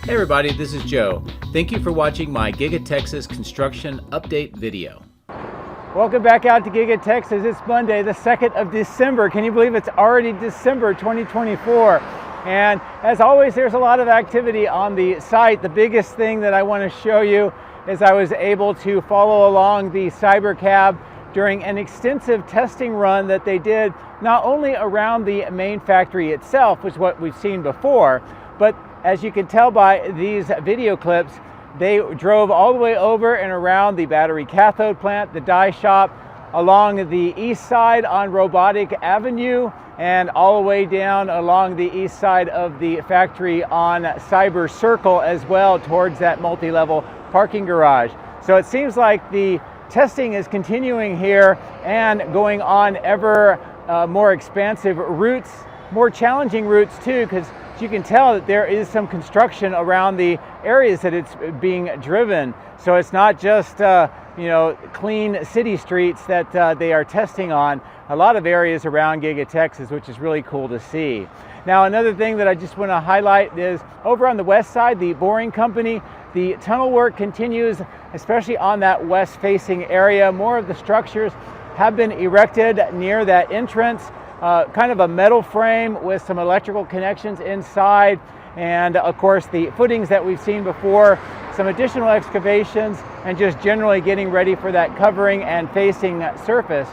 Hey everybody, this is Joe. Thank you for watching my Giga Texas construction update video. Welcome back out to Giga Texas. It's Monday, the 2nd of December. Can you believe it's already December 2024? And as always, there's a lot of activity on the site. The biggest thing that I want to show you is I was able to follow along the Cybercab during an extensive testing run that they did not only around the main factory itself, which is what we've seen before, but as you can tell by these video clips, they drove all the way over and around the battery cathode plant, the die shop, along the east side on Robotic Avenue, and all the way down along the east side of the factory on Cyber Circle as well, towards that multi-level parking garage. So it seems like the testing is continuing here and going on ever more expansive routes, more challenging routes too, because you can tell that there is some construction around the areas that it's being driven. So it's not just clean city streets that they are testing on. A lot of areas around Giga Texas, which is really cool to see. Now, another thing that I just want to highlight is over on the west side, the boring company, the tunnel work continues, especially on that west facing area. More of the structures have been erected near that entrance. Kind of a metal frame with some electrical connections inside, and of course the footings that we've seen before, some additional excavations, and just generally getting ready for that covering and facing surface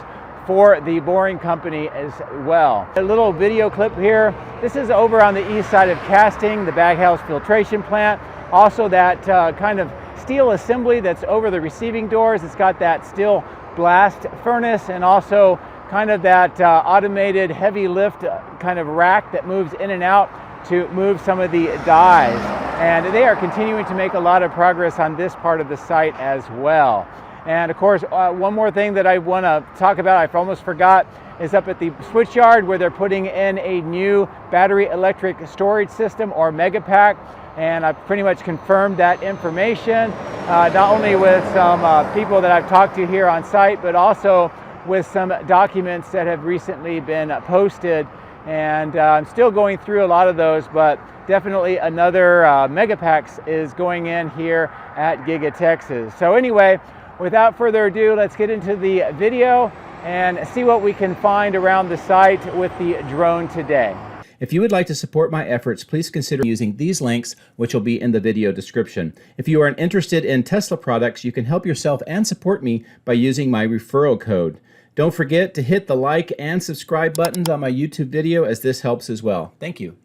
for the boring company as well. A little video clip here. This is over on the east side of casting, the baghouse filtration plant. Also that kind of steel assembly that's over the receiving doors. It's got that steel blast furnace and also kind of that automated heavy lift kind of rack that moves in and out to move some of the dies. And they are continuing to make a lot of progress on this part of the site as well. And of course, one more thing that I want to talk about, I almost forgot, is up at the switch yard where they're putting in a new battery electric storage system, or megapack. And I've pretty much confirmed that information, not only with some people that I've talked to here on site, but also with some documents that have recently been posted. And I'm still going through a lot of those, but definitely another megapacks is going in here at Giga Texas. So anyway, without further ado, let's get into the video and see what we can find around the site with the drone today. If you would like to support my efforts, please consider using these links, which will be in the video description. If you are interested in Tesla products, you can help yourself and support me by using my referral code. Don't forget to hit the like and subscribe buttons on my YouTube video, as this helps as well. Thank you.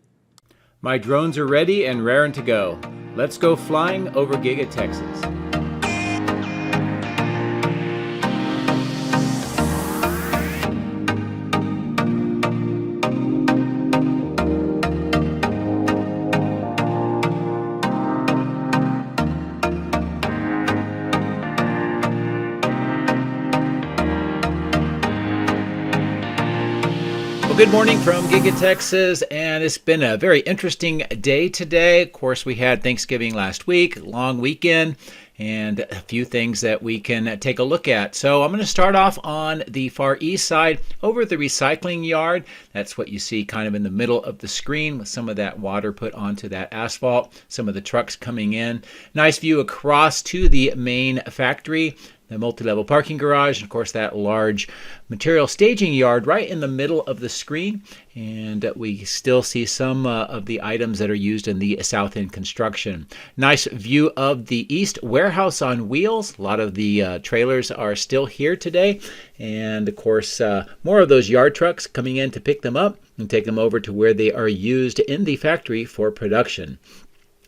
My drones are ready and raring to go. Let's go flying over Giga Texas. Good morning from Giga Texas, and it's been a very interesting day today. Of course, we had Thanksgiving last week, long weekend, and a few things that we can take a look at. So I'm going to start off on the far east side over the recycling yard. That's what you see kind of in the middle of the screen, with some of that water put onto that asphalt, some of the trucks coming in. Nice view across to the main factory, the multi-level parking garage, and of course that large material staging yard right in the middle of the screen. And we still see some of the items that are used in the south end construction. Nice view of the east warehouse on wheels. A lot of the trailers are still here today. And of course, more of those yard trucks coming in to pick them up and take them over to where they are used in the factory for production.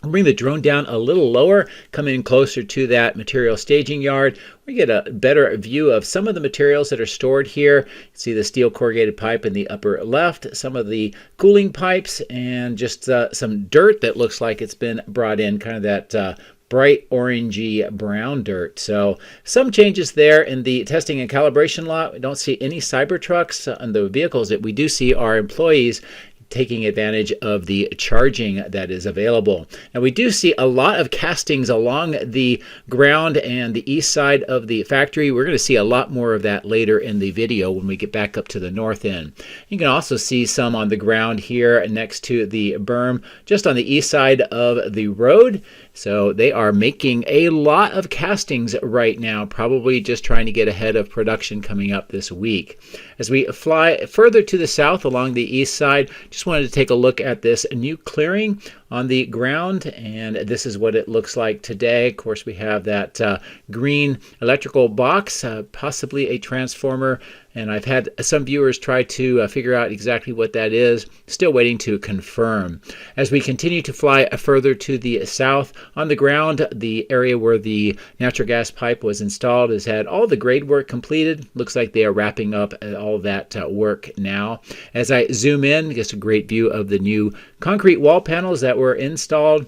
I'll bring the drone down a little lower, coming in closer to that material staging yard. We get a better view of some of the materials that are stored here. You can see the steel corrugated pipe in the upper left, some of the cooling pipes, and just some dirt that looks like it's been brought in, kind of that bright orangey brown dirt. So some changes there in the testing and calibration lot. We don't see any Cybertrucks on the vehicles. That we do see are employees taking advantage of the charging that is available. Now we do see a lot of castings along the ground and the east side of the factory. We're going to see a lot more of that later in the video when we get back up to the north end. You can also see some on the ground here next to the berm, just on the east side of the road. So they are making a lot of castings right now, probably just trying to get ahead of production coming up this week. As we fly further to the south along the east side, just wanted to take a look at this new clearing on the ground, and this is what it looks like today. Of course, we have that green electrical box, possibly a transformer, and I've had some viewers try to figure out exactly what that is. Still waiting to confirm. As we continue to fly further to the south, on the ground, the area where the natural gas pipe was installed has had all the grade work completed. Looks like they are wrapping up all that work now. As I zoom in, just a great view of the new concrete wall panels that were installed.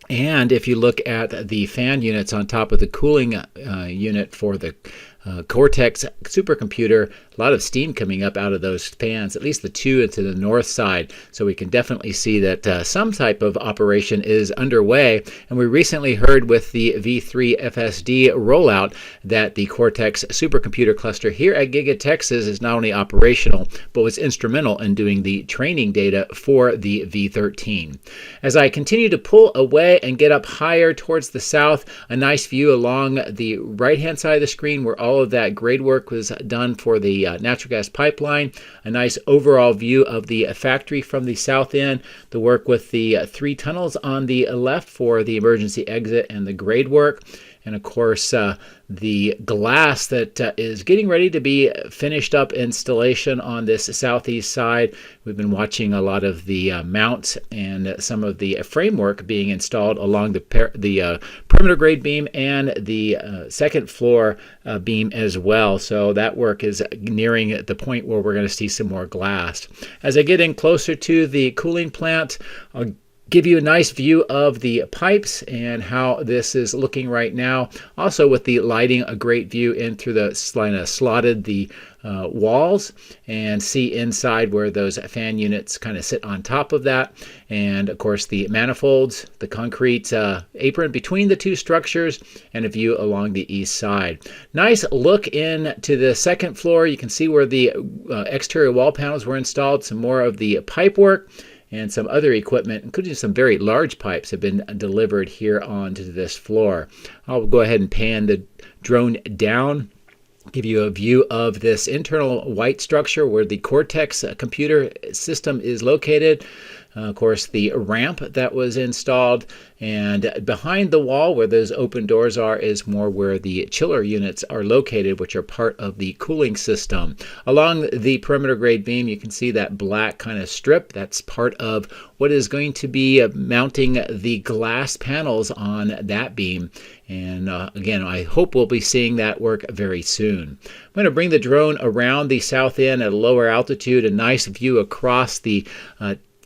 And if you look at the fan units on top of the cooling unit for the Cortex supercomputer, a lot of steam coming up out of those fans, at least the two to the north side. So we can definitely see that some type of operation is underway. And we recently heard with the V3 FSD rollout that the Cortex supercomputer cluster here at Giga Texas is not only operational, but was instrumental in doing the training data for the V13. As I continue to pull away and get up higher towards the south, a nice view along the right-hand side of the screen where all of that grade work was done for the natural gas pipeline. A nice overall view of the factory from the south end. The work with the 3 tunnels on the left for the emergency exit and the grade work. And of course, the glass that is getting ready to be finished up installation on this southeast side. We've been watching a lot of the mounts and some of the framework being installed along the perimeter grade beam and the second floor beam as well. So that work is nearing the point where we're going to see some more glass. As I get in closer to the cooling plant, I'll give you a nice view of the pipes and how this is looking right now. Also with the lighting, a great view in through the slotted the walls, and see inside where those fan units kind of sit on top of that. And of course the manifolds, the concrete apron between the two structures, and a view along the east side. Nice look into the second floor. You can see where the exterior wall panels were installed, some more of the pipe work, and some other equipment, including some very large pipes, have been delivered here onto this floor. I'll go ahead and pan the drone down, give you a view of this internal white structure where the Cortex computer system is located. Of course, the ramp that was installed, and behind the wall where those open doors are is more where the chiller units are located, which are part of the cooling system. Along the perimeter grade beam, you can see that black kind of strip. That's part of what is going to be mounting the glass panels on that beam. And again, I hope we'll be seeing that work very soon. I'm going to bring the drone around the south end at a lower altitude, a nice view across the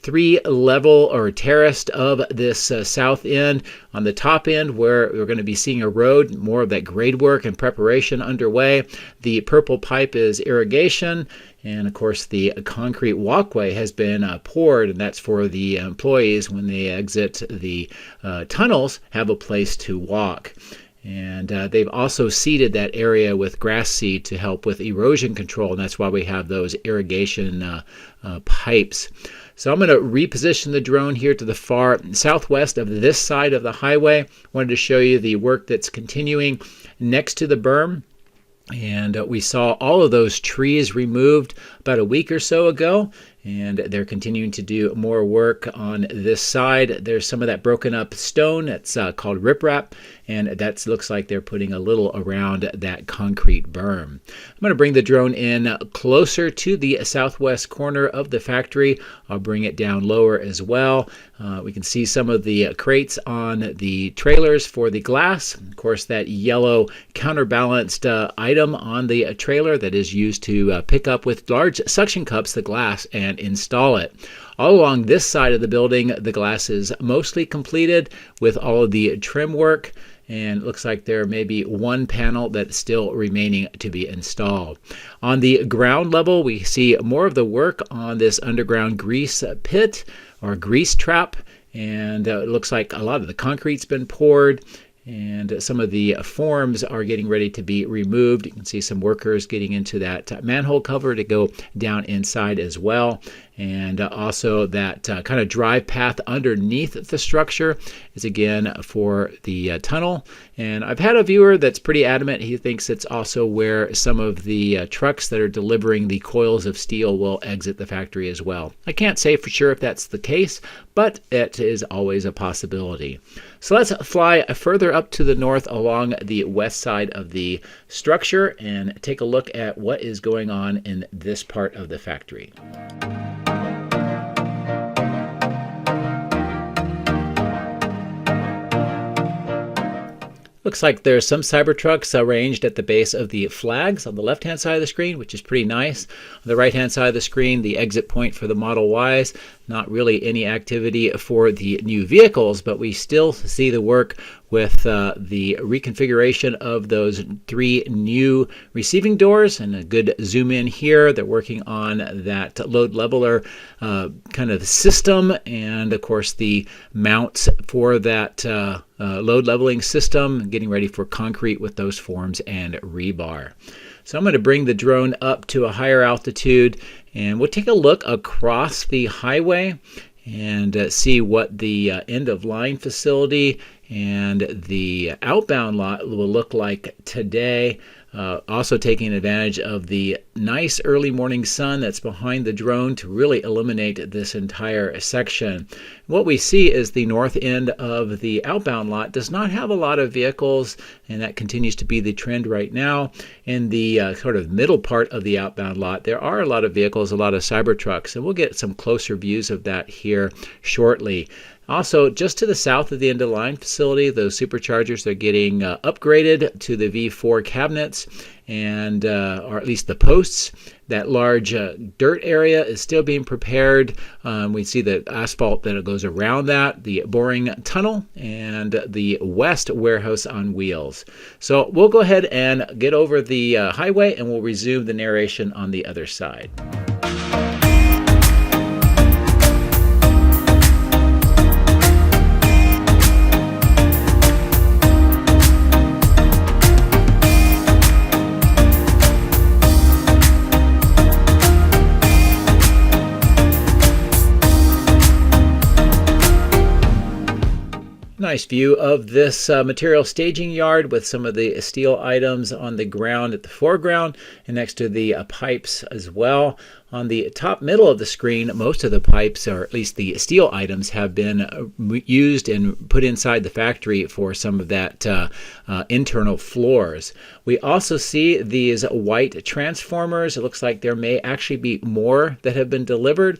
3-level or terraced of this south end. On the top end where we're going to be seeing a road, more of that grade work and preparation underway. The purple pipe is irrigation, and of course the concrete walkway has been poured, and that's for the employees when they exit the tunnels have a place to walk. And they've also seeded that area with grass seed to help with erosion control, and that's why we have those irrigation pipes. So I'm going to reposition the drone here to the far southwest of this side of the highway. Wanted to show you the work that's continuing next to the berm. And we saw all of those trees removed about a week or so ago, and they're continuing to do more work on this side. There's some of that broken up stone that's called riprap, and that looks like they're putting a little around that concrete berm. I'm going to bring the drone in closer to the southwest corner of the factory. I'll bring it down lower as well. We can see some of the crates on the trailers for the glass. Of course, that yellow counterbalanced item on the trailer that is used to pick up with large suction cups the glass and install it. All along this side of the building, the glass is mostly completed with all of the trim work. and it looks like there may be one panel that's still remaining to be installed. On the ground level, we see more of the work on this underground grease pit or grease trap, and it looks like a lot of the concrete's been poured, and some of the forms are getting ready to be removed. You can see some workers getting into that manhole cover to go down inside as well. And also that kind of drive path underneath the structure is again for the tunnel. And I've had a viewer that's pretty adamant. He thinks it's also where some of the trucks that are delivering the coils of steel will exit the factory as well. I can't say for sure if that's the case, but it is always a possibility. So let's fly further up to the north along the west side of the structure and take a look at what is going on in this part of the factory. Looks like there's some Cybertrucks arranged at the base of the flags on the left-hand side of the screen, which is pretty nice. On the right-hand side of the screen, the exit point for the Model Ys. Not really any activity for the new vehicles, but we still see the work with the reconfiguration of those 3 new receiving doors. And a good zoom in here. They're working on that load leveler kind of system, and of course the mounts for that load leveling system, getting ready for concrete with those forms and rebar. So I'm going to bring the drone up to a higher altitude, and we'll take a look across the highway and see what the end of line facility and the outbound lot will look like today. Also taking advantage of the nice early morning sun that's behind the drone to really illuminate this entire section. What we see is the north end of the outbound lot does not have a lot of vehicles, and that continues to be the trend right now. In the sort of middle part of the outbound lot, there are a lot of vehicles, a lot of Cybertrucks, and we'll get some closer views of that here shortly. Also, just to the south of the end of line facility, those superchargers are getting upgraded to the V4 cabinets, and or at least the posts. That large dirt area is still being prepared. We see the asphalt that goes around that, the boring tunnel, and the west warehouse on wheels. So we'll go ahead and get over the highway, and we'll resume the narration on the other side. Nice view of this material staging yard with some of the steel items on the ground at the foreground and next to the pipes as well. On the top middle of the screen, most of the pipes, or at least the steel items, have been used and put inside the factory for some of that internal floors. We also see these white transformers. It looks like there may actually be more that have been delivered.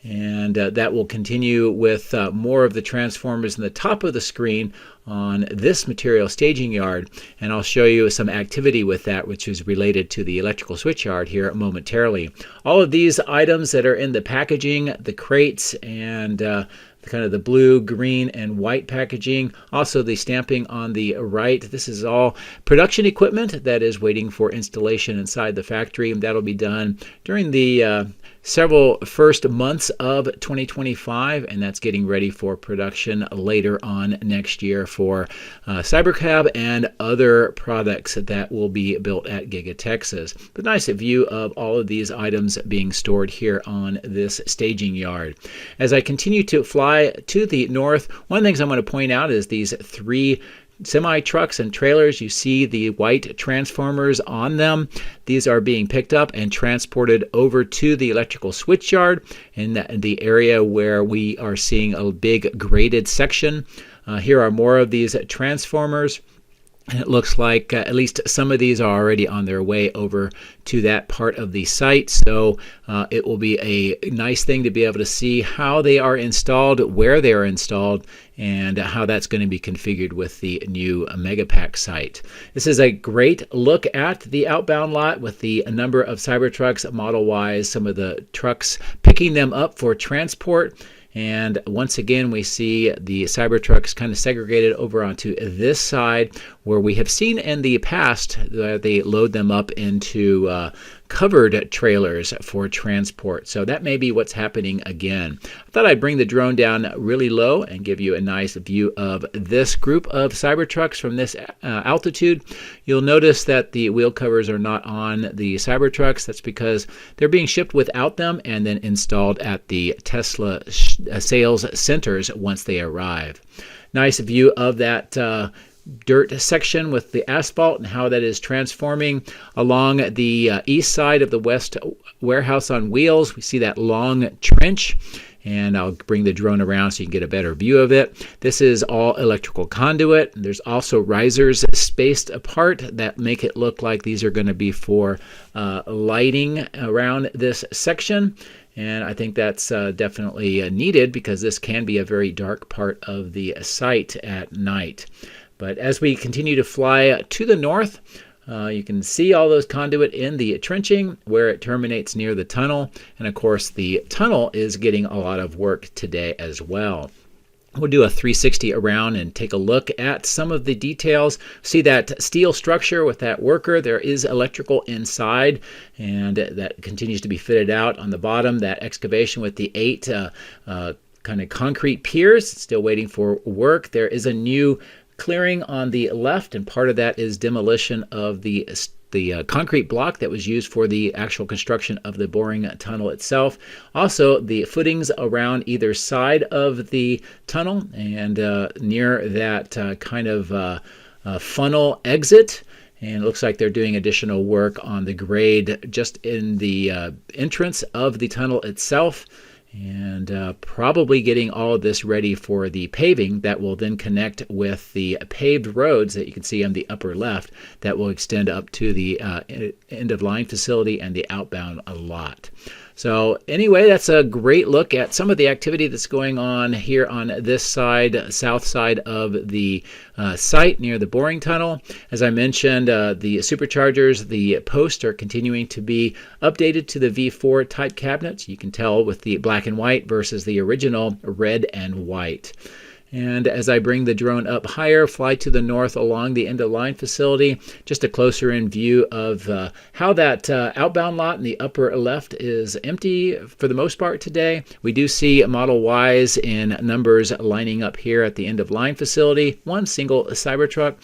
And that will continue with more of the transformers in the top of the screen on this material staging yard. And I'll show you some activity with that, which is related to the electrical switch yard here momentarily. All of these items that are in the packaging, the crates, and kind of the blue, green, and white packaging. Also the stamping on the right. This is all production equipment that is waiting for installation inside the factory, and that'll be done during the several first months of 2025, and that's getting ready for production later on next year for Cybercab and other products that will be built at Giga Texas. The nice view of all of these items being stored here on this staging yard. As I continue to fly to the north, one of the things I'm going to point out is these 3 semi-trucks and trailers. You see the white transformers on them. These are being picked up and transported over to the electrical switch yard in the area where we are seeing a big graded section. Here are more of these transformers. And it looks like at least some of these are already on their way over to that part of the site. So it will be a nice thing to be able to see how they are installed, where they are installed, and how that's going to be configured with the new Megapack site. This is a great look at the outbound lot with the number of Cybertrucks, Model Ys, some of the trucks picking them up for transport. And once again, we see the Cybertrucks kind of segregated over onto this side, where we have seen in the past that they load them up into covered trailers for transport. So that may be what's happening again. I thought I'd bring the drone down really low and give you a nice view of this group of Cybertrucks from this altitude. You'll notice that the wheel covers are not on the Cybertrucks. That's because they're being shipped without them and then installed at the Tesla sales centers once they arrive. Nice view of that dirt section with the asphalt and how that is transforming along the east side of the West warehouse on wheels. We see that long trench, and I'll bring the drone around so you can get a better view of it. This is all electrical conduit. There's also risers spaced apart that make it look like these are going to be for lighting around this section. And I think that's definitely needed, because this can be a very dark part of the site at night. But as we continue to fly to the north, you can see all those conduit in the trenching where it terminates near the tunnel. And of course, the tunnel is getting a lot of work today as well. We'll do a 360 around and take a look at some of the details. See that steel structure with that worker. There is electrical inside, and that continues to be fitted out on the bottom. That excavation with the 8 kind of concrete piers, still waiting for work. There is a new clearing on the left, and part of that is demolition of the concrete block that was used for the actual construction of the boring tunnel itself. Also, the footings around either side of the tunnel and near that kind of funnel exit. And it looks like they're doing additional work on the grade just in the entrance of the tunnel itself, and probably getting all of this ready for the paving that will then connect with the paved roads that you can see on the upper left that will extend up to the end of line facility and the outbound lot. So anyway, that's a great look at some of the activity that's going on here on this side, south side of the site near the boring tunnel. As I mentioned, the superchargers, the posts are continuing to be updated to the V4 type cabinets. You can tell with the black and white versus the original red and white. And as I bring the drone up higher, fly to the north along the end of line facility, just a closer in view of how that outbound lot in the upper left is empty for the most part today. We do see Model Ys in numbers lining up here at the end of line facility, one single Cybertruck.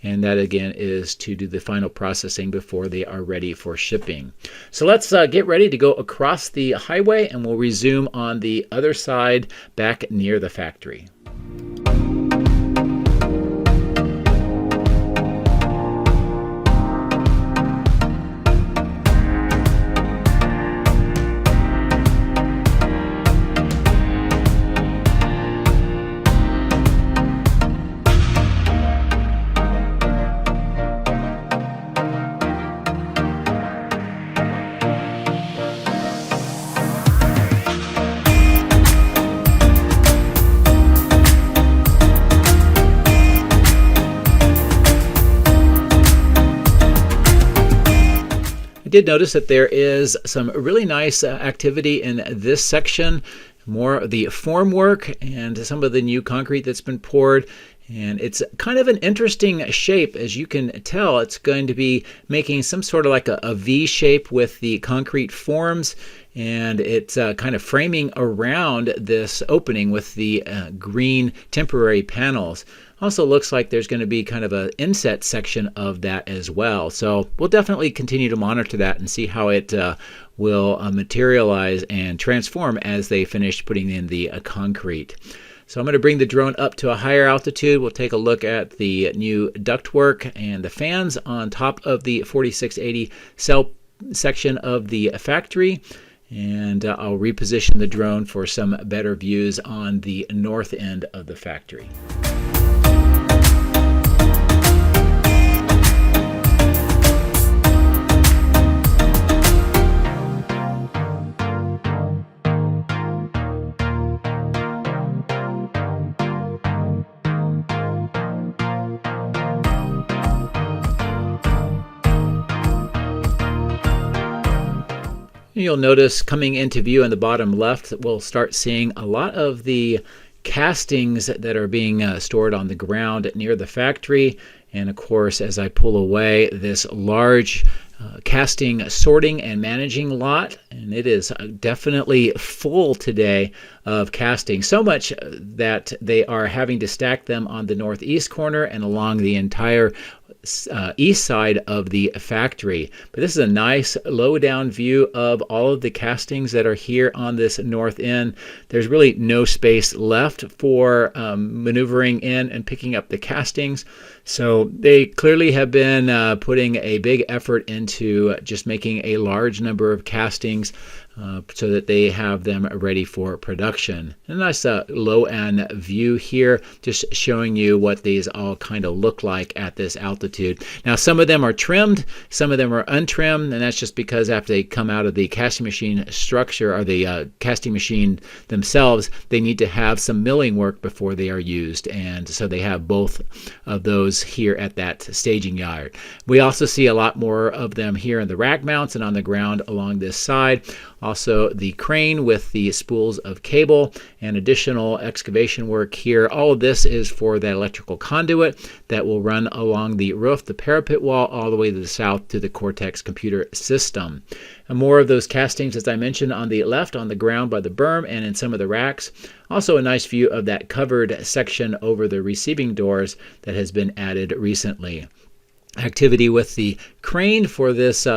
And that again is to do the final processing before they are ready for shipping. So let's get ready to go across the highway, and we'll resume on the other side back near the factory. I did notice that there is some really nice activity in this section, more of the formwork and some of the new concrete that's been poured. And it's kind of an interesting shape. As you can tell, it's going to be making some sort of like a V shape with the concrete forms, and it's kind of framing around this opening with the green temporary panels. Also looks like there's going to be kind of an inset section of that as well. So we'll definitely continue to monitor that and see how it will materialize and transform as they finish putting in the concrete. So I'm going to bring the drone up to a higher altitude. We'll take a look at the new ductwork and the fans on top of the 4680 cell section of the factory. And I'll reposition the drone for some better views on the north end of the factory. You'll notice coming into view in the bottom left, we'll start seeing a lot of the castings that are being stored on the ground near the factory. And of course, as I pull away, this large casting sorting and managing lot, and it is definitely full today of casting, so much that they are having to stack them on the northeast corner and along the entire east side of the factory. But this is a nice low down view of all of the castings that are here on this north end. There's really no space left for maneuvering in and picking up the castings. So they clearly have been putting a big effort into just making a large number of castings so that they have them ready for production. A nice low-end view here, just showing you what these all kind of look like at this altitude. Now, some of them are trimmed, some of them are untrimmed, and that's just because after they come out of the casting machine structure, or the casting machine themselves, they need to have some milling work before they are used, and so they have both of those here at that staging yard. We also see a lot more of them here in the rack mounts and on the ground along this side. Also the crane with the spools of cable and additional excavation work here. All of this is for that electrical conduit that will run along the roof, the parapet wall, all the way to the south to the Cortex computer system. And more of those castings, as I mentioned, on the left on the ground by the berm and in some of the racks. Also a nice view of that covered section over the receiving doors that has been added recently. Activity with the crane for this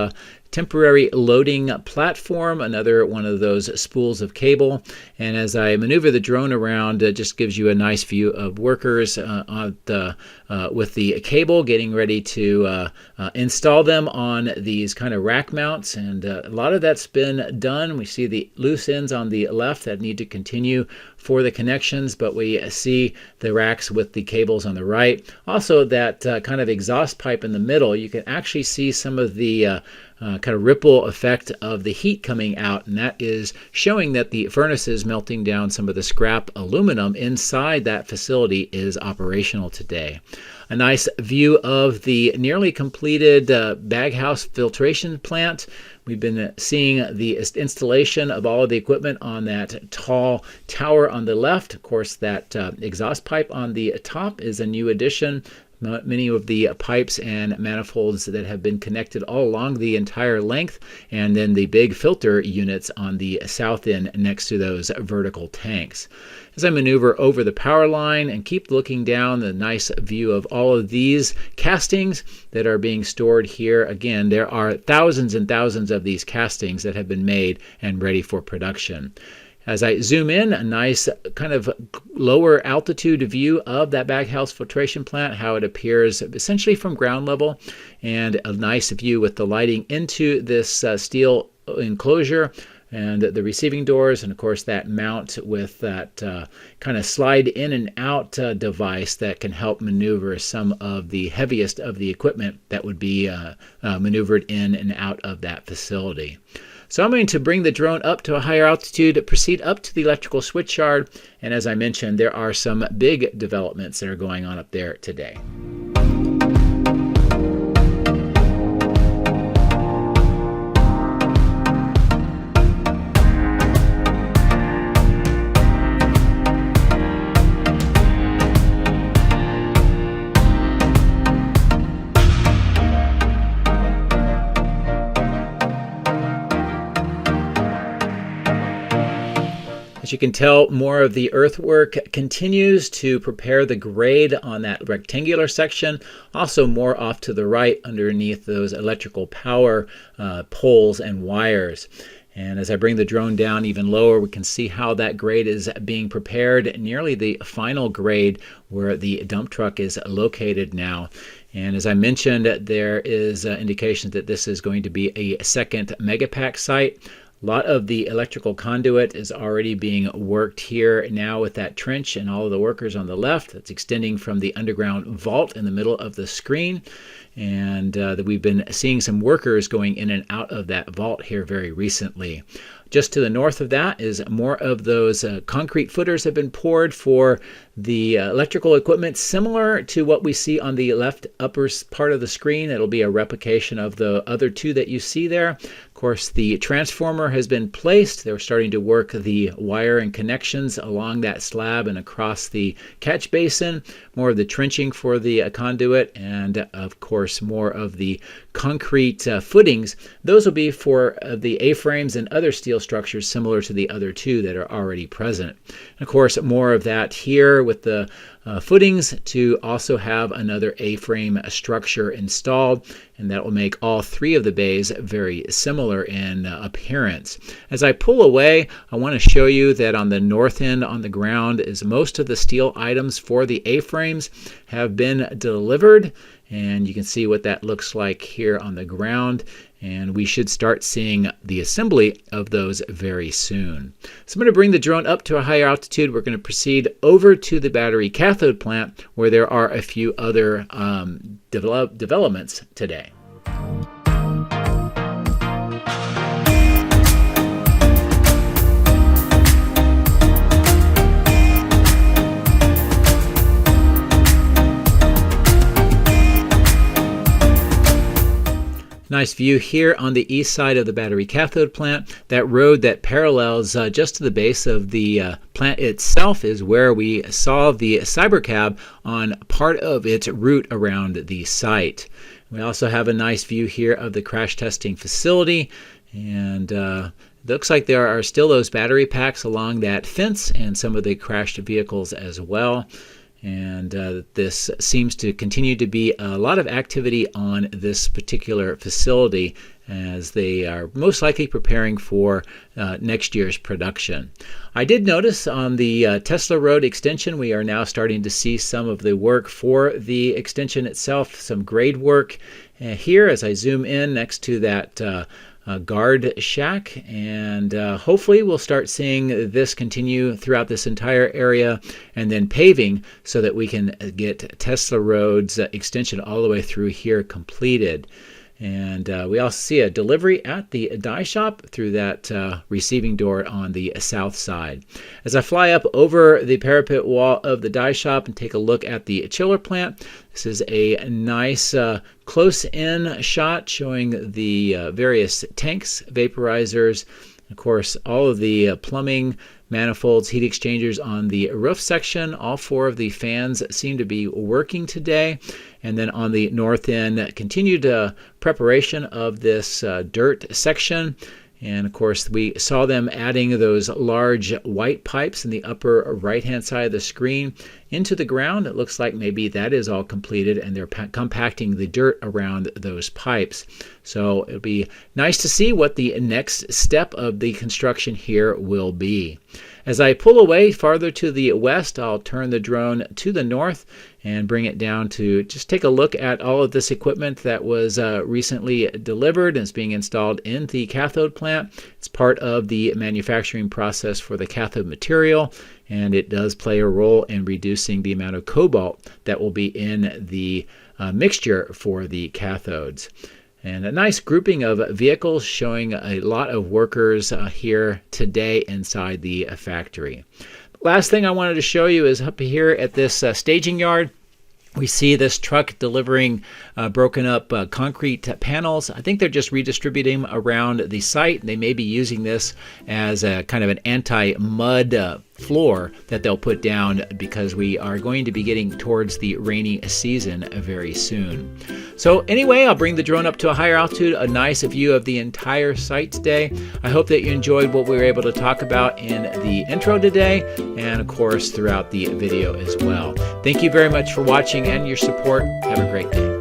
temporary loading platform, another one of those spools of cable. And as I maneuver the drone around, it just gives you a nice view of workers with the cable getting ready to install them on these kind of rack mounts. And a lot of that's been done. We see the loose ends on the left that need to continue for the connections, but we see the racks with the cables on the right. Also, that kind of exhaust pipe in the middle, you can actually see some of the kind of ripple effect of the heat coming out, and that is showing that the furnaces melting down some of the scrap aluminum inside that facility is operational today. A nice view of the nearly completed baghouse filtration plant. We've been seeing the installation of all of the equipment on that tall tower on the left. Of course, that exhaust pipe on the top is a new addition. Many of the pipes and manifolds that have been connected all along the entire length, and then the big filter units on the south end next to those vertical tanks. As I maneuver over the power line and keep looking down, the nice view of all of these castings that are being stored here. Again, there are thousands and thousands of these castings that have been made and ready for production. As I zoom in, a nice kind of lower altitude view of that baghouse filtration plant, how it appears essentially from ground level, and a nice view with the lighting into this steel enclosure and the receiving doors, and of course that mount with that kind of slide in and out device that can help maneuver some of the heaviest of the equipment that would be maneuvered in and out of that facility. So I'm going to bring the drone up to a higher altitude, proceed up to the electrical switch yard, and as I mentioned, there are some big developments that are going on up there today. As you can tell, more of the earthwork continues to prepare the grade on that rectangular section. Also more off to the right underneath those electrical power poles and wires. And as I bring the drone down even lower, we can see how that grade is being prepared, nearly the final grade where the dump truck is located now. And as I mentioned, there is indication that this is going to be a second megapack site. A lot of the electrical conduit is already being worked here now with that trench and all of the workers on the left. That's extending from the underground vault in the middle of the screen. And we've been seeing some workers going in and out of that vault here very recently. Just to the north of that is more of those concrete footers have been poured for the electrical equipment, similar to what we see on the left upper part of the screen. It'll be a replication of the other two that you see there. Of course, the transformer has been placed. They're starting to work the wire and connections along that slab and across the catch basin. More of the trenching for the conduit, and of course more of the concrete footings. Those will be for the A-frames and other steel structures similar to the other two that are already present. And of course, more of that here with the footings to also have another A-frame structure installed, and that will make all three of the bays very similar in appearance. As I pull away, I want to show you that on the north end on the ground is most of the steel items for the A-frames have been delivered, and you can see what that looks like here on the ground. And we should start seeing the assembly of those very soon. So I'm going to bring the drone up to a higher altitude. We're going to proceed over to the battery cathode plant, where there are a few other developments today. Nice view here on the east side of the battery cathode plant. That road that parallels just to the base of the plant itself is where we saw the Cybercab on part of its route around the site. We also have a nice view here of the crash testing facility, and looks like there are still those battery packs along that fence and some of the crashed vehicles as well. And this seems to continue to be a lot of activity on this particular facility, as they are most likely preparing for next year's production. I did notice on the Tesla Road extension, we are now starting to see some of the work for the extension itself, some grade work here as I zoom in next to that guard shack, and hopefully we'll start seeing this continue throughout this entire area, and then paving so that we can get Tesla Road's extension all the way through here completed. And we also see a delivery at the die shop through that receiving door on the south side. As I fly up over the parapet wall of the die shop and take a look at the chiller plant, this is a nice close-in shot showing the various tanks, vaporizers, of course all of the plumbing, manifolds, heat exchangers on the roof section. All four of the fans seem to be working today. And then on the north end, continued preparation of this dirt section. And of course, we saw them adding those large white pipes in the upper right-hand side of the screen into the ground. It looks like maybe that is all completed, and they're compacting the dirt around those pipes. So it'll be nice to see what the next step of the construction here will be. As I pull away farther to the west, I'll turn the drone to the north and bring it down to just take a look at all of this equipment that was recently delivered and is being installed in the cathode plant. It's part of the manufacturing process for the cathode material, and it does play a role in reducing the amount of cobalt that will be in the mixture for the cathodes. And a nice grouping of vehicles showing a lot of workers here today inside the factory. Last thing I wanted to show you is up here at this staging yard. We see this truck delivering broken up concrete panels. I think they're just redistributing them around the site. They may be using this as a kind of an anti-mud floor that they'll put down, because we are going to be getting towards the rainy season very soon. So anyway, I'll bring the drone up to a higher altitude, a nice view of the entire site today. I hope that you enjoyed what we were able to talk about in the intro today, and of course throughout the video as well. Thank you very much for watching and your support. Have a great day.